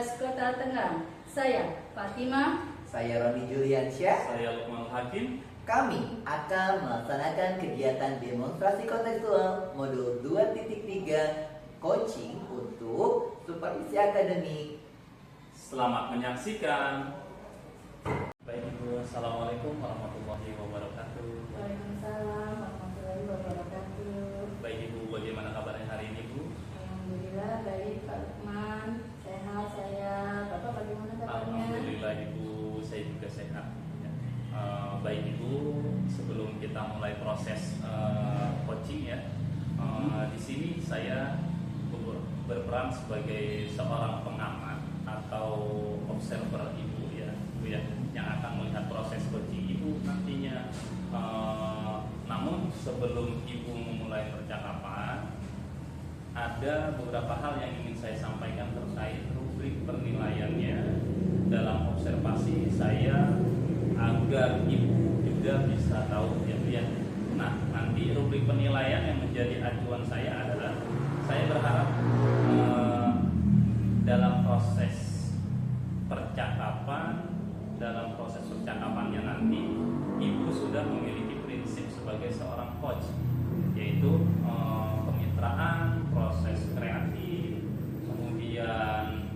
Polres Kota Tangerang. Saya Fatima. Saya Roni Juliansyah. Saya Lukman Hakim. Kami akan melaksanakan kegiatan demonstrasi kontekstual modul 2.3 coaching untuk supervisi akademik. Selamat menyaksikan. Baik Ibu, Assalamualaikum warahmatullahi wabarakatuh. Waalaikumsalam warahmatullahi wabarakatuh. Baik Ibu, bagaimana kabarnya hari ini Bu? Alhamdulillah baik Pak Lukman. Sehat saya. Bapak bagaimana kabarnya? Alhamdulillah Ibu, saya juga sehat. Baik Ibu, sebelum kita mulai proses coaching ya, di sini saya berperan sebagai seorang pengamat atau observer Ibu ya, yang akan melihat proses coaching Ibu nantinya. Namun sebelum Ibu memulai percakapan, ada beberapa hal yang ingin saya sampaikan terkait rubrik penilaiannya dalam observasi saya, agar Ibu juga bisa tahu ya Bu ya. Nah, nanti rubrik penilaian yang menjadi acuan saya adalah, saya berharap dalam proses percakapannya nanti Ibu sudah memiliki prinsip sebagai seorang coach, yaitu kemitraan, proses kreatif, kemudian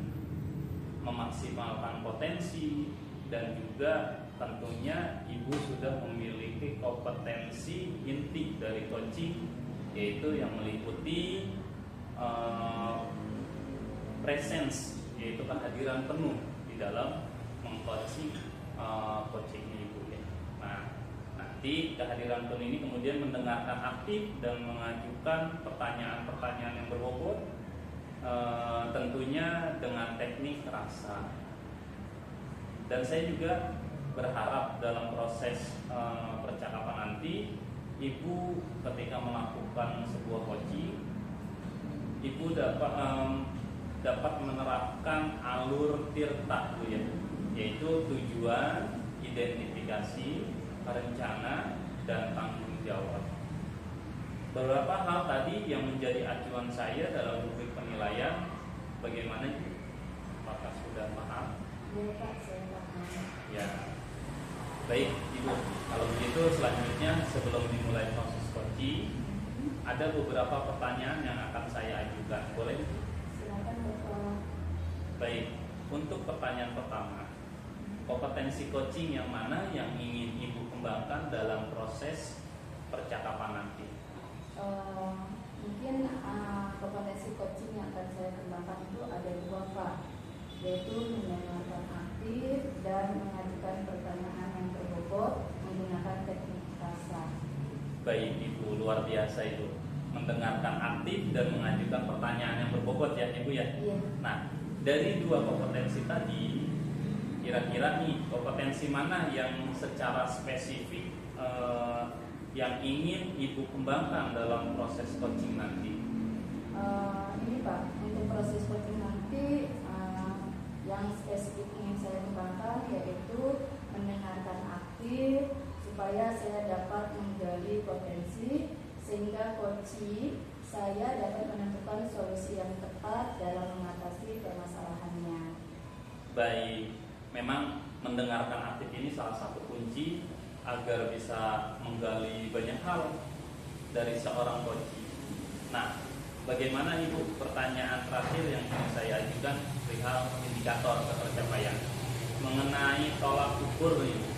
memaksimalkan potensi, dan juga tentunya Ibu sudah memiliki kompetensi inti dari coaching, yaitu yang meliputi presence, yaitu kehadiran penuh di dalam mengcoaching coaching Ibu ya. Nah, nanti kehadiran penuh ini kemudian mendengarkan aktif dan mengajukan pertanyaan-pertanyaan yang berbobot, tentunya dengan teknik rasa. Dan saya juga berharap dalam proses percakapan nanti Ibu ketika melakukan sebuah coaching, Ibu dapat menerapkan alur tirta Bu ya, yaitu tujuan, identifikasi, rencana, dan tanggung jawab. Beberapa hal tadi yang menjadi acuan saya dalam rubrik penilaian, bagaimana Ibu? Apakah sudah paham? Ya Pak, saya paham. Ya, baik Ibu. Kalau begitu selanjutnya sebelum dimulai proses coaching, ada beberapa pertanyaan yang akan saya ajukan. Boleh? Silakan Bapak. Baik. Untuk pertanyaan pertama, kompetensi coaching yang mana yang ingin Ibu kembangkan dalam proses percakapan nanti? Mungkin kompetensi coaching yang akan saya kembangkan itu ada dua Pak, yaitu mendengarkan aktif dan mengajukan pertanyaan yang berbobot menggunakan teknik rasa. Baik Ibu, luar biasa Ibu. Mendengarkan aktif dan mengajukan pertanyaan yang berbobot ya Ibu ya. Iya. Nah, dari dua kompetensi tadi, kira-kira nih kompetensi mana yang secara spesifik yang ingin Ibu kembangkan dalam proses coaching nanti? Ini Pak, untuk proses coaching nanti yang spesifik ingin saya kembangkan yaitu mendengarkan aktif supaya saya dapat menggali potensi, sehingga coaching saya dapat menentukan solusi yang tepat dalam mengatasi permasalahannya. Baik, memang mendengarkan aktif ini salah satu kunci agar bisa menggali banyak hal dari seorang coaching. Nah, bagaimana Ibu, pertanyaan terakhir yang ingin saya ajukan perihal indikator ketercapaian mengenai tolak ukur Ibu.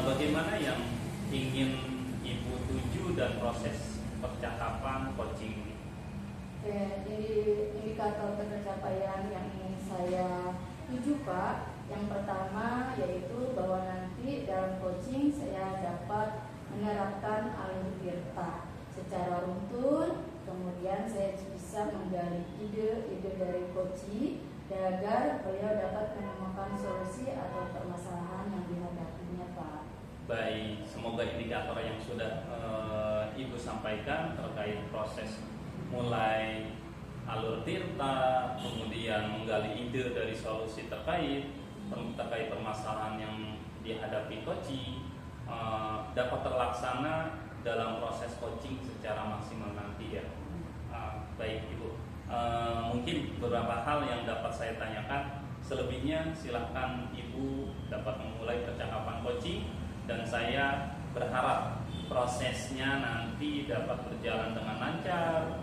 Bagaimana yang ingin Ibu tuju dan proses percakapan coaching ini? Jadi indikator pencapaian yang ingin saya tuju Pak, yang pertama yaitu bahwa nanti dalam coaching saya dapat menerapkan alur tirta secara runtun, kemudian saya bisa menggali ide-ide dari coaching agar beliau dapat menemukan solusi atau permasalahan yang dihadapinya Pak. Baik, semoga indikator yang sudah Ibu sampaikan terkait proses mulai alur tirta, kemudian menggali ide dari solusi terkait permasalahan yang dihadapi coaching, dapat terlaksana dalam proses coaching secara maksimal nanti ya. Baik Ibu, mungkin beberapa hal yang dapat saya tanyakan Selebihnya silahkan Ibu dapat memulai percakapan coaching, dan saya berharap prosesnya nanti dapat berjalan dengan lancar,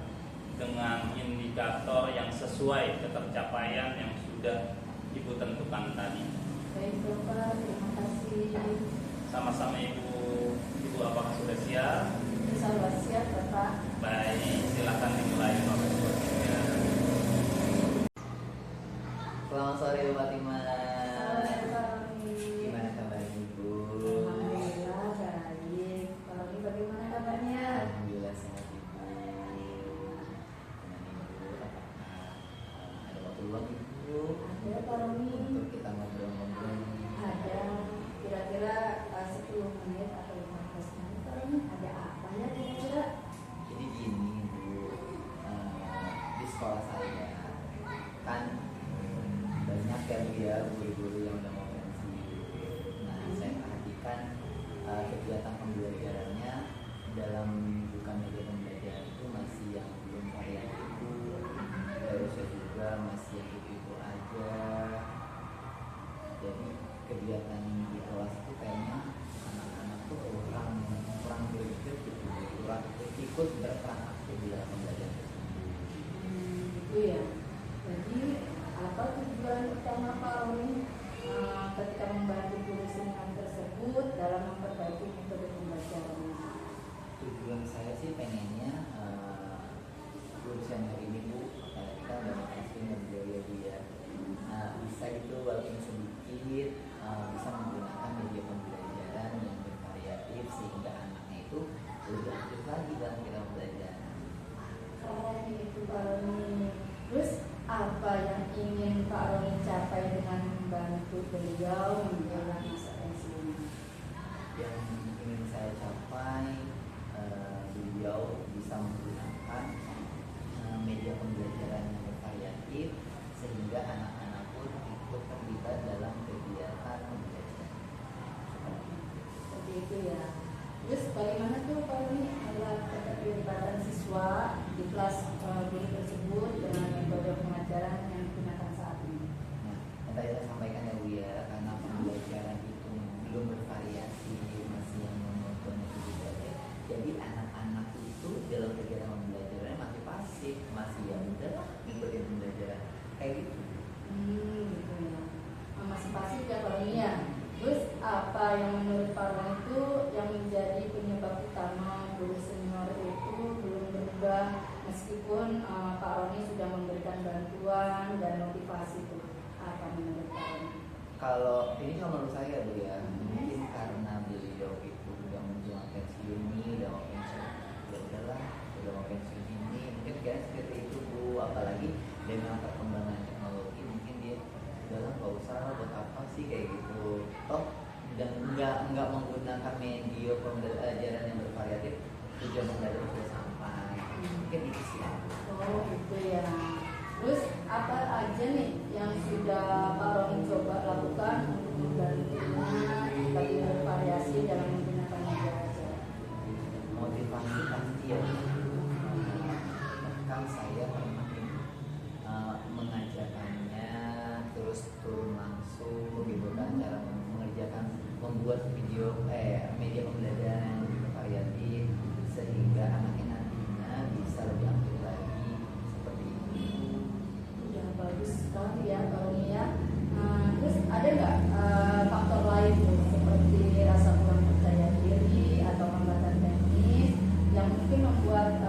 dengan indikator yang sesuai ketercapaian yang sudah Ibu tentukan tadi. Baik Bapak, terima kasih. Sama-sama Ibu. Ibu apakah sudah siap? Insya Allah siap Bapak. Baik, silakan dimulai proses coachingnya. Selamat sore Bu Fatima. Selamat pagi. Gimana kabarnya Ibu? Alhamdulillah baik. Kalau ini bagaimana kabarnya? Alhamdulillah sehat Ibu. Gimana Ibu? Apakah ada waktu luang Ibu? Ada Pak Romi. Untuk kita ngobrol-ngobrol. Ada kira-kira 10 menit atau 15 menit Pak Romi. Ada apa ya kira-kira? Jadi gini Bu, di sekolah saya kan banyak ya Bu ya guru-guru yang udah mau pensiun. Nah saya perhatikan kegiatan pembelajarannya dalam bukan media pembelajaran itu masih yang belum variatif Bu. Terusnya juga masih yang itu aja. Jadi kegiatan di kelas itu kayaknya anak-anak tuh kurang greget gitu, kurang ikut berperan aktif di dalam pembelajaran tersebut. Itu ya. Jadi apa tujuan utama Pak Romi ketika membantu guru senior tersebut dalam memperbaiki metode pembelajarannya? Tujuan saya sih pengennya guru senior ini Bu, apalagi kita udah pensiun dan beliau dia bisa gitu walaupun sedikit bisa menggunakan media pembelajaran yang bervariatif sehingga anaknya itu lebih aktif lagi dalam kita belajar. Keren itu Pak Romi. Terus apa yang ingin Pak Romi capai dengan membantu beliau menjelang masa pensiun? Yang ingin saya capai beliau bisa menggunakan media pembelajaran yang bervariatif sehingga anak-anak pun ikut terlibat dalam kegiatan pembelajaran. Seperti itu ya. Terus bagaimana tuh Pak Romi agar keterlibatan siswa di kelas guru tersebut dengan metode pengajaran yang digunakan saat ini? Nah, yang tadi saya sampaikan ya Bu ya, karena pembelajaran itu belum bervariasi, masih yang monoton itu juga ya. Jadi anak-anak itu dalam kegiatan pembelajarannya masih pasif, masih ya udahlah ngikutin pembelajaran kayak gitu. Gitu ya. Masih pasif ya Pak Romi ya. Terus apa yang menurut Pak Romi itu yang menjadi penyebab utama guru senior itu belum berubah meskipun Pak Romi sudah memberikan bantuan dan motivasi itu? Apa menurut Pak Romi? Kalau ini kalau menurut saya Bu ya, mungkin karena beliau itu udah menjelang pensiun nih, udah mau pensiun, ya udahlah, udah mau pensiun ini, mungkin kayak seperti itu Bu. Apalagi dengan perkembangan teknologi, mungkin dia udahlah nggak usah lah, buat apa sih kayak gitu. Toh dan nggak menggunakan media pembelajaran yang bervariatif, tujuan pembelajaran sudah sampai. Mungkin itu sih. Oh gitu ya. Terus apa aja nih yang sudah Pak Romi coba lakukan untuk membantunya lebih bervariasi dalam menggunakan media belajar? Motivasi pasti ya. Bahkan saya pernah mengajarkannya terus turun langsung gitu kan, cara mengerjakan membuat media pembelajaran yang lebih bervariatif sehingga anaknya nantinya bisa lebih aktif lagi seperti ini. Udah bagus sekali ya Pak Romi ya. Terus ada nggak faktor lain tuh seperti rasa kurang percaya diri atau hambatan teknis yang mungkin membuat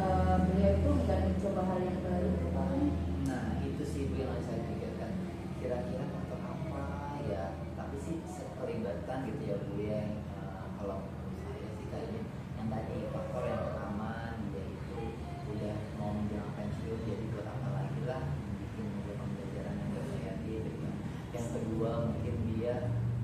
beliau itu enggan mencoba hal yang baru Pak Romi? Nah itu sih Bu yang saya pikirkan, kira-kira faktor apa ya, tapi sih keterlibatan gitu ya Bu ya. Kalau menurut saya sih kayaknya yang tadi faktor yang pertama dia itu udah mau menjelang pensiun, jadi buat apa lagi lah bikin media pembelajaran yang bervariatif gitu. Yang kedua mungkin dia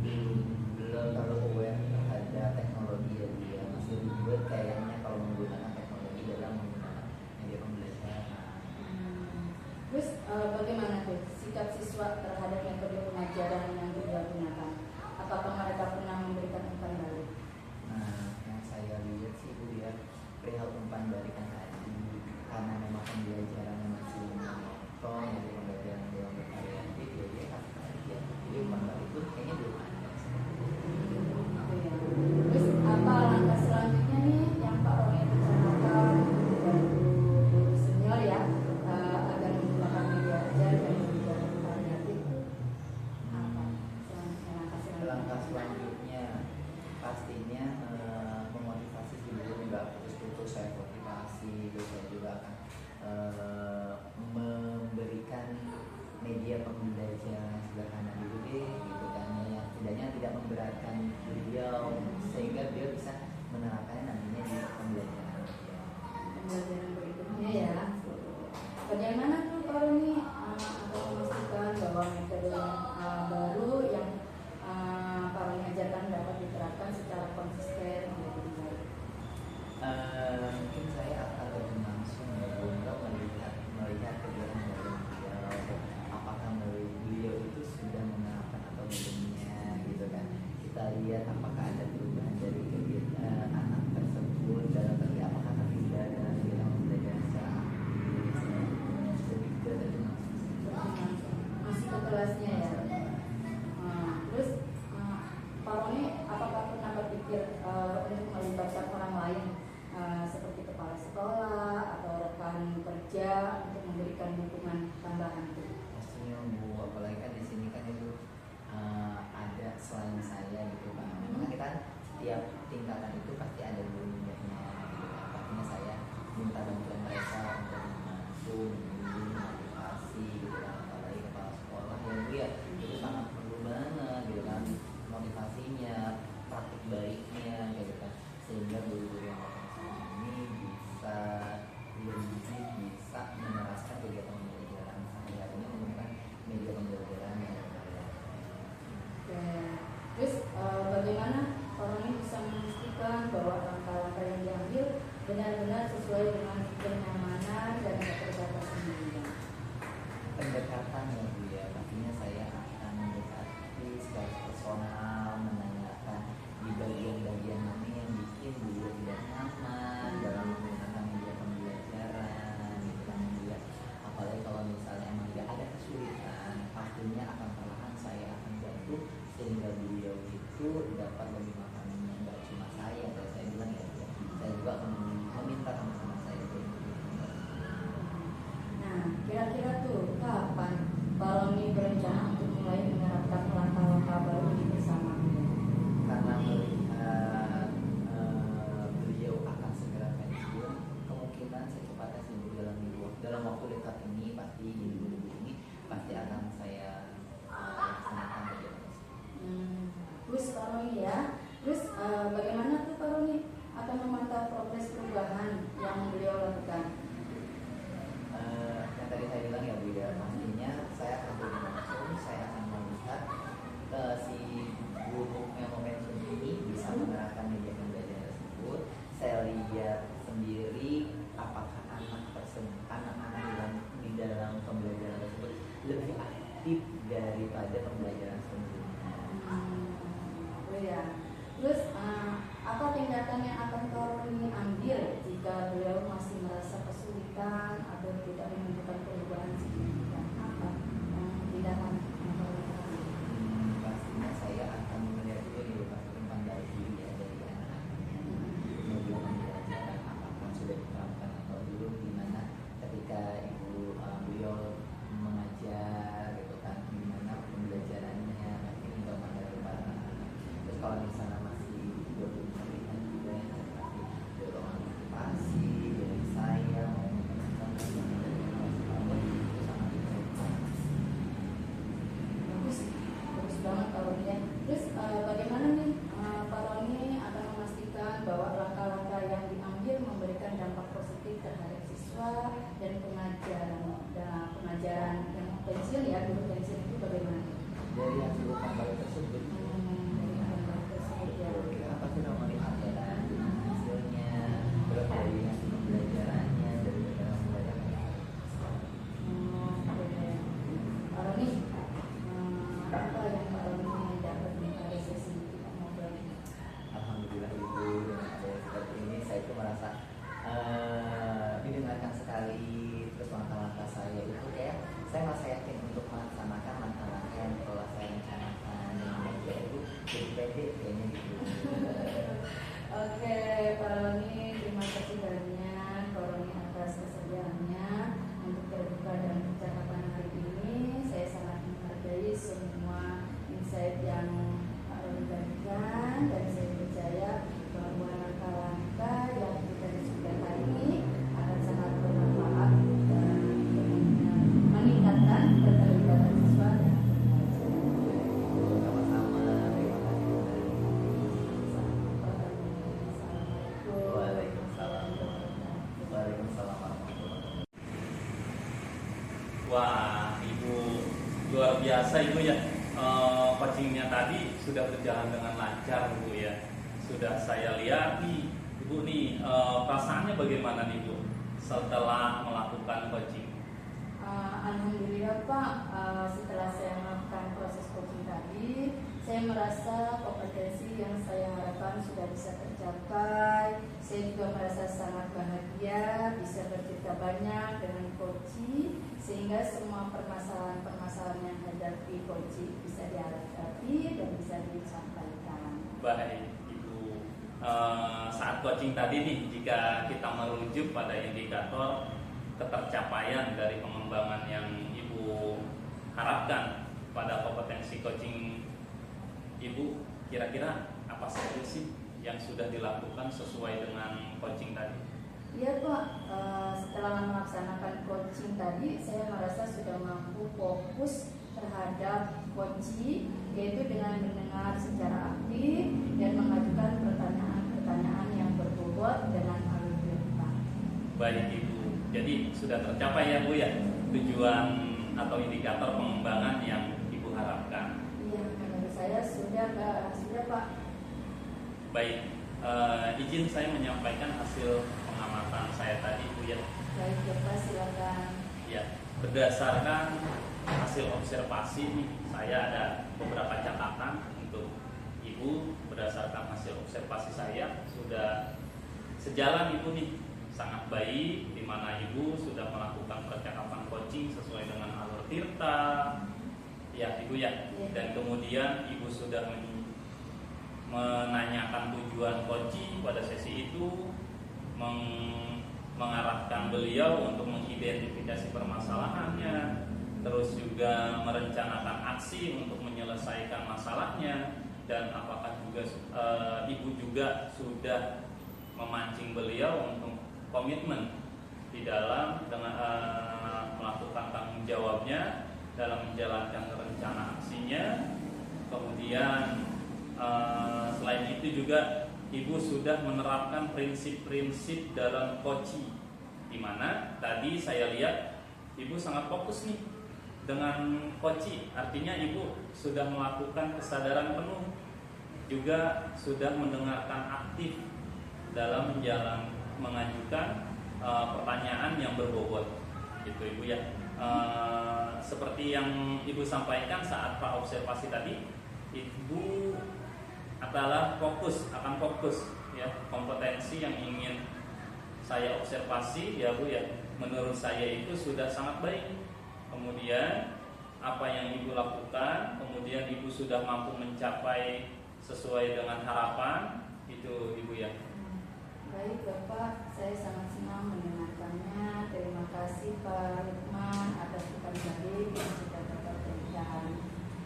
belum terlalu aware terhadap teknologi ya dia masih ribet kayaknya kalau menggunakan teknologi dalam menggunakan media pembelajaran. Terus bagaimana tuh sikap siswa terhadap metode pengajaran yang beliau gunakan? Apakah mereka pernah memberikan umpan balik? Nah, yang saya lihat sih Bu ya, perihal umpan balikan tadi, karena memang pembelajarannya masih monoton, jadi pembelajaran belum bervariatif, ya dia kasih langkah selanjutnya pastinya memotivasi dulu, nggak putus-putus saya motivasi, terus saya juga akan memberikan media pembelajaran sederhana dulu deh gitu kan, ya setidaknya tidak memberatkan beliau sehingga beliau bisa menerapkannya nantinya di pembelajaran Pembelajaran berikutnya ya. Bagaimana tuh Pak Roni akan memastikan bahwa metode baru yang Pak Roni ajarkan dapat diterapkan secara konsisten gitu. Mungkin saya akan lebih langsung untuk melihat kegiatan dari beliau, apakah beliau itu sudah menerapkan atau belumnya gitu kan. Kita lihat apakah ada perubahan dari kegiatan anak tersebut dalam arti apakah terlibat dalam kegiatan pembelajaran secara aktif, lebih ke dari Masih ke kelasnya ya. Terus Pak Roni apakah pernah berpikir untuk melibatkan orang lain seperti kepala sekolah atau rekan kerja untuk memberikan dukungan tambahan tuh? pastinya Bu, apalagi kan di sini kan itu ada selain saya gitu kan. Memang kita setiap tingkatan itu pasti ada gurunya gitu kan. Pastinya saya minta bantuan mereka untuk membantu, membimbing, motivasi gitu kan. Apalagi kepala sekolah yang dia itu sangat perlu banget gitu kan, motivasinya, praktik baiknya gitu kan, sehingga guru-guru yang ini bisa bisa menerapkan kegiatan pembelajaran sehari-harinya menggunakan media pembelajaran yang ada. Oke. Terus bagaimana Pak Roni bisa memastikan bahwa langkah-langkah yang diambil benar-benar sesuai dengan kenyamanan dan keterbatasan dirinya? Pendekatan ya Bu ya, pastinya saya akan mendekati secara personal, menanyakan di bagian-bagian mana yang bikin beliau tidak nyaman dalam menggunakan media pembelajaran gitu kan dia. Apalagi kalau misalnya emang tidak ada kesulitan, pastinya akan perlahan saya akan bantu sehingga beliau itu dapat lebih memahaminya. Nggak cuma saya, kalau saya bilang ya, saya juga akan meminta teman-teman saya untuk Nah, kira-kira tuh kapan Pak Roni berencana untuk mulai menerapkan langkah-langkah baru ini bersama? karena melihat beliau akan segera pensiun, kemungkinan secepatnya sih Bu, dalam waktu dekat ini pasti di minggu ini pasti akan saya laksanakan kegiatan tersebut. Terus Pak Roni ya, terus bagaimana tuh Pak Roni akan memantau progres perubahan yang beliau lakukan? Yang tadi saya bilang ya Bu ya, pastinya saya akan turun langsung, saya akan melihat si guru yang momentum ini bisa menerapkan media pembelajaran tersebut. Saya lihat sendiri apakah anak-anak di dalam pembelajaran tersebut lebih aktif daripada pembelajaran sebelumnya. Oh ya. Terus apa tindakan yang akan Pak Roni ambil jika beliau masih merasa kesulitan atau tidak menunjukkan perubahan signifikan? Apa tindakan yang Pak Roni ambil? Pastinya saya akan melihat dulu nih beberapa pandang diri ya dari anak-anaknya, kemudian pembelajaran apakah sudah diterapkan atau belum, dimana ketika ibu beliau mengajar gitu kan, gimana pembelajarannya nanti untuk mengajar para anak-anak. Terus kalau misalnya masih belum terlihat juga yang pasti dorongan motivasi dari saya maupun teman-teman dari kawan-kawan itu sangat diperlukan. Bagus banget Pak Roni ya. Terus bagaimana nih Pak Roni akan memastikan bahwa langkah-langkah yang diambil memberikan dampak positif terhadap siswa dan pengajaran yang pensiun ya, guru pensiun itu bagaimana? Dari hasil kampanye tersebut Dari langkah tersebut ya. kita pasti udah melihat ya kan hasilnya, terus dari hasil pembelajarannya, dari dalam pembelajaran. Oke. Pak Roni, apa yang Pak Roni dapat dari sesi kita ngobrol ini? Alhamdulillah Ibu, dengan adanya seperti ini saya itu merasa didengarkan sekali. Terus langkah-langkah saya itu kayak saya merasa yakin untuk melaksanakan langkah-langkah yang telah saya rencanakan dengan baik ya Ibu. Jadi pede kayaknya gitu. Oke, Pak Roni, terima kasih banyak Pak Roni atas kesediaannya untuk terbuka dan percakapan hari ini. Saya sangat menghargai semua insight yang Pak Roni rasa Ibu ya, coachingnya tadi sudah berjalan dengan lancar Bu ya. Sudah saya lihat nih Ibu nih, perasaannya bagaimana nih Bu setelah melakukan coaching? Alhamdulillah Pak, setelah saya melakukan proses coaching tadi, saya merasa kompetensi yang saya harapkan sudah bisa tercapai. Saya juga merasa sangat bahagia bisa bercerita banyak dengan coaching, sehingga semua permasalahan yang hadapi coaching bisa dihadapi dan bisa disampaikan. Baik Ibu, saat coaching tadi nih, jika kita merujuk pada indikator ketercapaian dari pengembangan yang Ibu harapkan pada kompetensi coaching Ibu, kira-kira apa saja sih yang sudah dilakukan sesuai dengan coaching tadi? Iya Pak, setelah melaksanakan coaching tadi, saya merasa sudah mampu fokus terhadap coaching, yaitu dengan mendengar secara aktif dan mengajukan pertanyaan-pertanyaan yang berbobot dengan alur cerita. Baik Ibu, jadi sudah tercapai ya Bu ya tujuan atau indikator pengembangan yang Ibu harapkan. Iya, menurut saya sudah Pak. Baik, izin saya menyampaikan hasil pengamatan saya tadi Bu ya. Baik ya Pak, silakan. Ya, berdasarkan hasil observasi nih, saya ada beberapa catatan untuk Ibu. Berdasarkan hasil observasi saya sudah sejalan Ibu nih, sangat baik, di mana Ibu sudah melakukan percakapan coaching sesuai dengan alur tirta, ya Ibu ya. Dan kemudian Ibu sudah menanyakan tujuan coaching pada sesi itu, mengarahkan beliau untuk mengidentifikasi permasalahannya, terus juga merencanakan aksi untuk menyelesaikan masalahnya, dan apakah juga Ibu juga sudah memancing beliau untuk komitmen di dalam dengan melakukan tanggung jawabnya dalam menjalankan rencana aksinya. Kemudian selain itu juga Ibu sudah menerapkan prinsip-prinsip dalam coaching, di mana tadi saya lihat Ibu sangat fokus nih dengan coaching. Artinya Ibu sudah melakukan kesadaran penuh, juga sudah mendengarkan aktif dalam mengajukan pertanyaan yang berbobot, gitu Ibu ya. Seperti yang Ibu sampaikan saat praobservasi tadi, Ibu akan fokus ya, kompetensi yang ingin saya observasi ya Bu ya, menurut saya itu sudah sangat baik. Kemudian apa yang Ibu lakukan, kemudian Ibu sudah mampu mencapai sesuai dengan harapan, itu Ibu ya. Baik Bapak, saya sangat senang mendengarkannya. Terima kasih Pak Lukman atas bukan baik yang sudah Bapak berikan.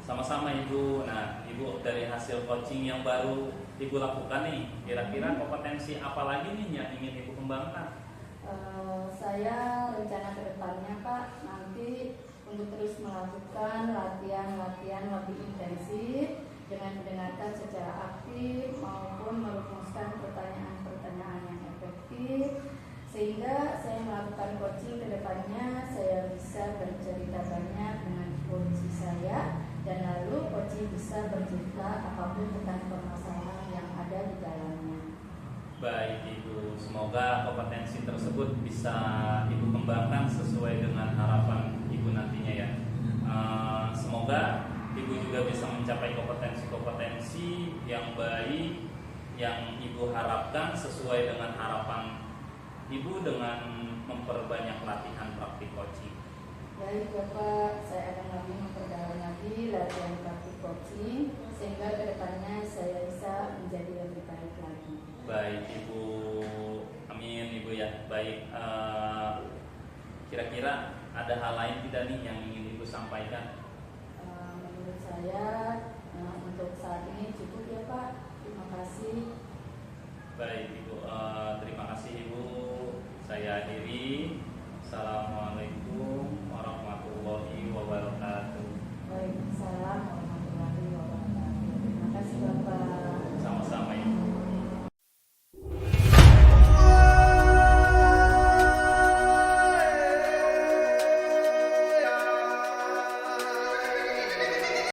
Sama-sama Ibu. Nah Ibu, dari hasil coaching yang baru Ibu lakukan nih, kira-kira kompetensi apa lagi nih yang ingin Ibu kembangkan? Saya rencana ke depannya Pak, nanti untuk terus melakukan latihan lebih intensif dengan mendengarkan secara aktif maupun merumuskan pertanyaan-pertanyaan yang efektif, sehingga saya melakukan coaching ke depannya saya bisa bercerita banyak dengan coach saya, dan lalu coach bisa bercerita apapun tentang permasalahan yang ada di dalamnya. Baik Ibu, semoga kompetensi tersebut bisa Ibu kembangkan sesuai dengan harapan Ibu nantinya ya. Semoga Ibu juga bisa mencapai kompetensi-kompetensi yang baik yang Ibu harapkan sesuai dengan harapan Ibu dengan memperbanyak latihan praktik coaching. Baik Bapak, saya akan lebih memperdalam lagi latihan praktik coaching sehingga kedepannya saya bisa menjadi lebih baik lagi. Baik Ibu, amin Ibu ya. Baik, kira-kira ada hal lain tidak nih yang ingin Ibu sampaikan? Menurut saya untuk saat ini cukup ya Pak. Terima kasih. Baik Ibu, terima kasih Ibu. Saya akhiri. Assalamualaikum warahmatullahi wabarakatuh. Waalaikumsalam.